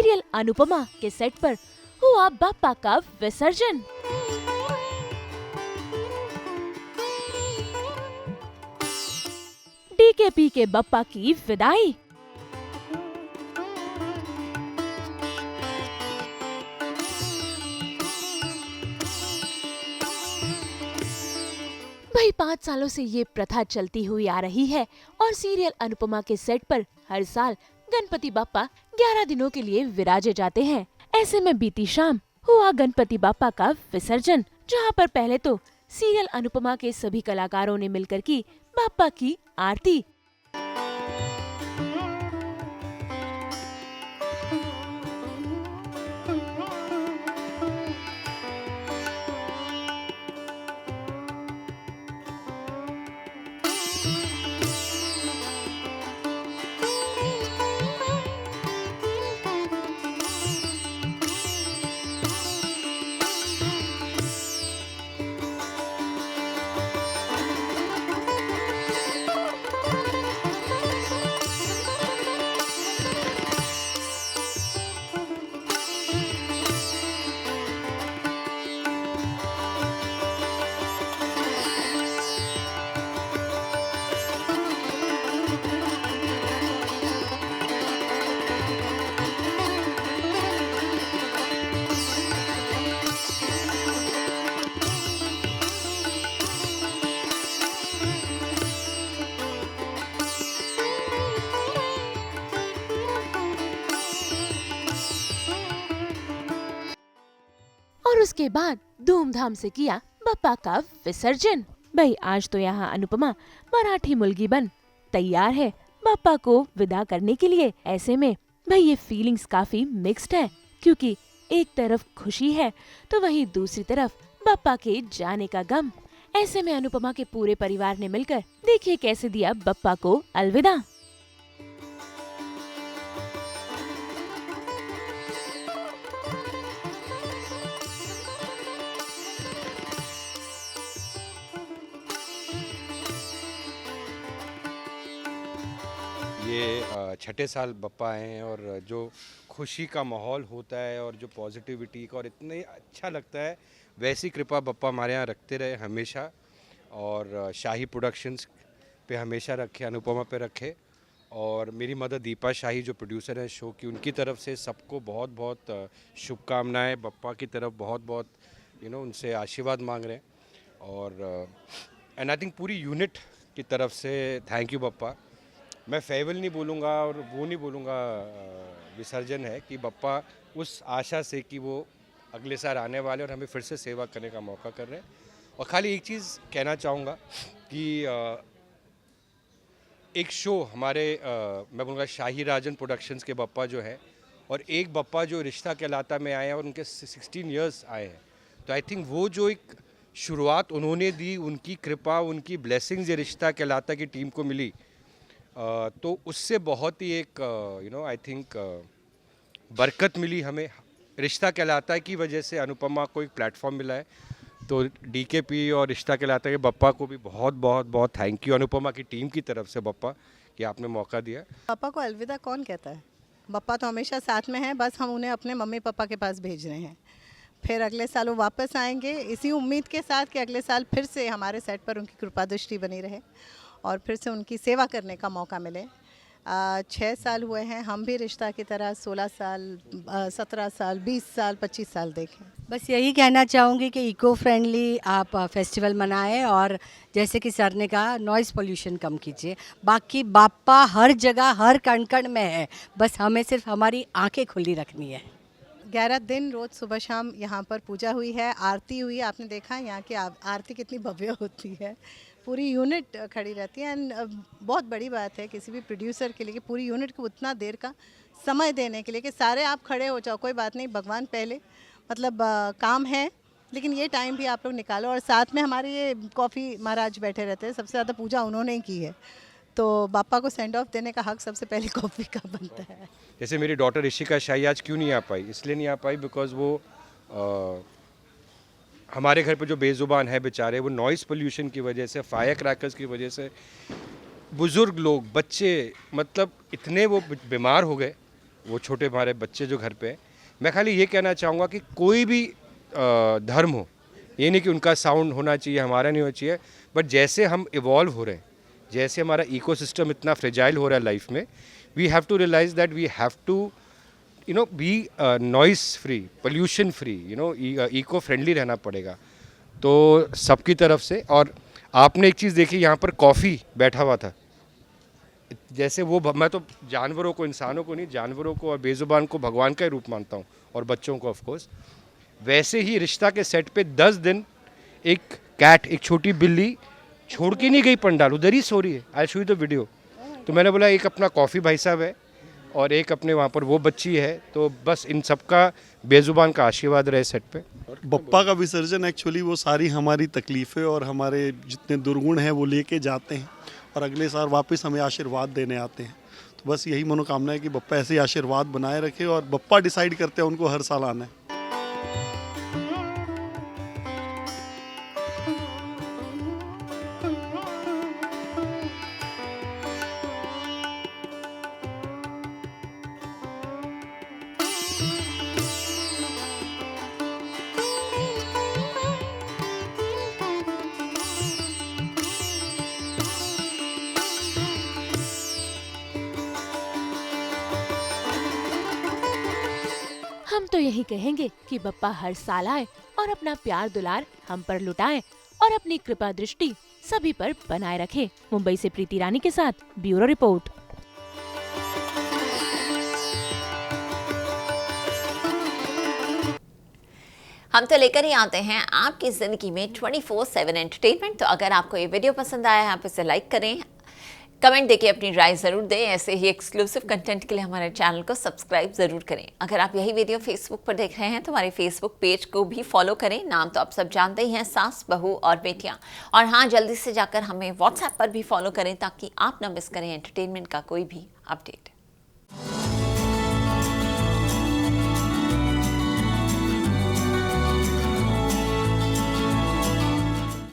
Serial Anupama के set पर हुआ बप्पा का विसर्जन। डीकेपी के बप्पा की विदाई। वही 5 सालों से ये प्रथा चलती हुई आ रही है और सीरियल अनुपमा के सेट पर हर साल गणपति बप्पा 11 दिनों के लिए विराजे जाते हैं। ऐसे में बीती शाम हुआ गणपति बप्पा का विसर्जन, जहां पर पहले तो सीरियल अनुपमा के सभी कलाकारों ने मिलकर की बप्पा की आरती। और उसके बाद धूमधाम से किया बप्पा का विसर्जन। भाई आज तो यहाँ अनुपमा मराठी मुलगी बन तैयार है बप्पा को विदा करने के लिए। ऐसे में भाई ये फीलिंग्स काफी मिक्स्ड है, क्योंकि एक तरफ खुशी है तो वहीं दूसरी तरफ बप्पा के जाने का गम। ऐसे में अनुपमा के पूरे परिवार ने मिलकर देखिए कैसे दिया बप्पा को अलविदा। ये छठे साल बप्पा आए हैं और जो खुशी का माहौल होता है और जो पॉजिटिविटी का और इतने अच्छा लगता है, वैसी कृपा बप्पा हमारे यहाँ रखते रहे हमेशा। और शाही प्रोडक्शंस पे हमेशा रखे, अनुपमा पे रखे। और मेरी मदर दीपा शाही जो प्रोड्यूसर हैं शो की, उनकी तरफ से सबको बहुत बहुत शुभकामनाएं। बप्पा की तरफ बहुत बहुत उनसे आशीर्वाद मांग रहे हैं। और एंड आई थिंक पूरी यूनिट की तरफ से थैंक यू बप्पा। मैं फेयरवेल नहीं बोलूँगा और वो नहीं बोलूँगा विसर्जन है, कि बप्पा उस आशा से कि वो अगले साल आने वाले और हमें फिर से सेवा करने का मौका कर रहे हैं। और खाली एक चीज़ कहना चाहूँगा कि एक शो हमारे मैं बोलूँगा शाही राजन प्रोडक्शंस के बप्पा जो है, और एक बप्पा जो रिश्ता कहलाता में आए हैं और उनके 16 इयर्स आए हैं। तो आई थिंक वो जो एक शुरुआत उन्होंने दी, उनकी कृपा, उनकी ब्लेसिंग्स ये रिश्ता कहलाता की टीम को मिली, तो उससे बहुत ही एक आई थिंक बरकत मिली हमें। रिश्ता कहलाता है की वजह से अनुपमा को एक प्लेटफॉर्म मिला है। तो डीकेपी और रिश्ता कहलाता है कि बप्पा को भी बहुत बहुत बहुत थैंक यू अनुपमा की टीम की तरफ से बप्पा, कि आपने मौका दिया। पापा को अलविदा कौन कहता है? बप्पा तो हमेशा साथ में हैं, बस हम उन्हें अपने मम्मी पापा के पास भेज रहे हैं। फिर अगले साल वो वापस आएंगे, इसी उम्मीद के साथ कि अगले साल फिर से हमारे सेट पर उनकी कृपा दृष्टि बनी रहे और फिर से उनकी सेवा करने का मौका मिले। 6 साल हुए हैं, हम भी रिश्ता की तरह 16 साल, 17 साल, 20 साल, 25 साल देखें। बस यही कहना चाहूँगी कि इको फ्रेंडली आप फेस्टिवल मनाएं और जैसे कि सर ने कहा नॉइज़ पोल्यूशन कम कीजिए। बाकी बाप्पा हर जगह हर कण कण में है, बस हमें सिर्फ हमारी आंखें खुली रखनी है। 11 दिन रोज़ सुबह शाम यहाँ पर पूजा हुई है, आरती हुई है। आपने देखा यहाँ की आरती कितनी भव्य होती है, पूरी यूनिट खड़ी रहती है। एंड बहुत बड़ी बात है किसी भी प्रोड्यूसर के लिए कि पूरी यूनिट को उतना देर का समय देने के लिए कि सारे आप खड़े हो जाओ, कोई बात नहीं, भगवान पहले, मतलब काम है लेकिन ये टाइम भी आप लोग निकालो। और साथ में हमारे ये कॉफ़ी महाराज बैठे रहते हैं, सबसे ज़्यादा पूजा उन्होंने ही की है, तो बापा को सेंड ऑफ देने का हक सबसे पहले कॉफ़ी का बनता है। जैसे मेरी डॉटर ऋषिका शाही आज क्यों नहीं आ पाई, इसलिए नहीं आ पाई बिकॉज वो हमारे घर पे जो बेजुबान है बेचारे, वो नॉइज़ पोल्यूशन की वजह से, फायर क्रैकर्स की वजह से, बुज़ुर्ग लोग, बच्चे, मतलब इतने वो बीमार हो गए वो छोटे हमारे बच्चे जो घर पे हैं, मैं खाली ये कहना चाहूँगा कि कोई भी धर्म हो, ये नहीं कि उनका साउंड होना चाहिए, हमारा नहीं होना चाहिए, बट जैसे हम इवॉल्व हो रहे हैं, जैसे हमारा इकोसिस्टम इतना फ्रेजाइल हो रहा है लाइफ में, we have to realise that we have to be noise free, pollution free, eco friendly रहना पड़ेगा। तो सबकी तरफ से। और आपने एक चीज़ देखी, यहाँ पर कॉफ़ी बैठा हुआ था, जैसे वो मैं तो जानवरों को, इंसानों को नहीं, जानवरों को और बेजुबान को भगवान का ही रूप मानता हूँ, और बच्चों को ऑफ कोर्स। वैसे ही रिश्ता के सेट पे 10 दिन एक कैट, एक छोटी बिल्ली छोड़ के नहीं गई पंडाल, उधर ही सो रही है। I show you the video. तो मैंने बोला एक अपना कॉफ़ी भाई साहब है और एक अपने वहाँ पर वो बच्ची है, तो बस इन सबका बेजुबान का आशीर्वाद रहे सेट पे। बप्पा का विसर्जन एक्चुअली वो सारी हमारी तकलीफ़ें और हमारे जितने दुर्गुण हैं वो लेके जाते हैं और अगले साल वापस हमें आशीर्वाद देने आते हैं। तो बस यही मनोकामना है कि बप्पा ऐसे ही आशीर्वाद बनाए रखे और बप्पा डिसाइड करते हैं उनको हर साल आना है। हम तो यही कहेंगे कि बप्पा हर साल आए और अपना प्यार दुलार हम पर लुटाएं और अपनी कृपा दृष्टि सभी पर बनाए रखे। मुंबई से प्रीति रानी के साथ ब्यूरो रिपोर्ट। हम तो लेकर ही आते हैं आपकी जिंदगी में 24/7 एंटरटेनमेंट। तो अगर आपको ये वीडियो पसंद आया है, आप इसे लाइक करें, कमेंट देके अपनी राय ज़रूर दें। ऐसे ही एक्सक्लूसिव कंटेंट के लिए हमारे चैनल को सब्सक्राइब ज़रूर करें। अगर आप यही वीडियो फेसबुक पर देख रहे हैं तो हमारे फेसबुक पेज को भी फॉलो करें। नाम तो आप सब जानते ही हैं, सास, बहू और बेटियाँ। और हाँ, जल्दी से जाकर हमें व्हाट्सएप पर भी फॉलो करें ताकि आप ना मिस करें एंटरटेनमेंट का कोई भी अपडेट।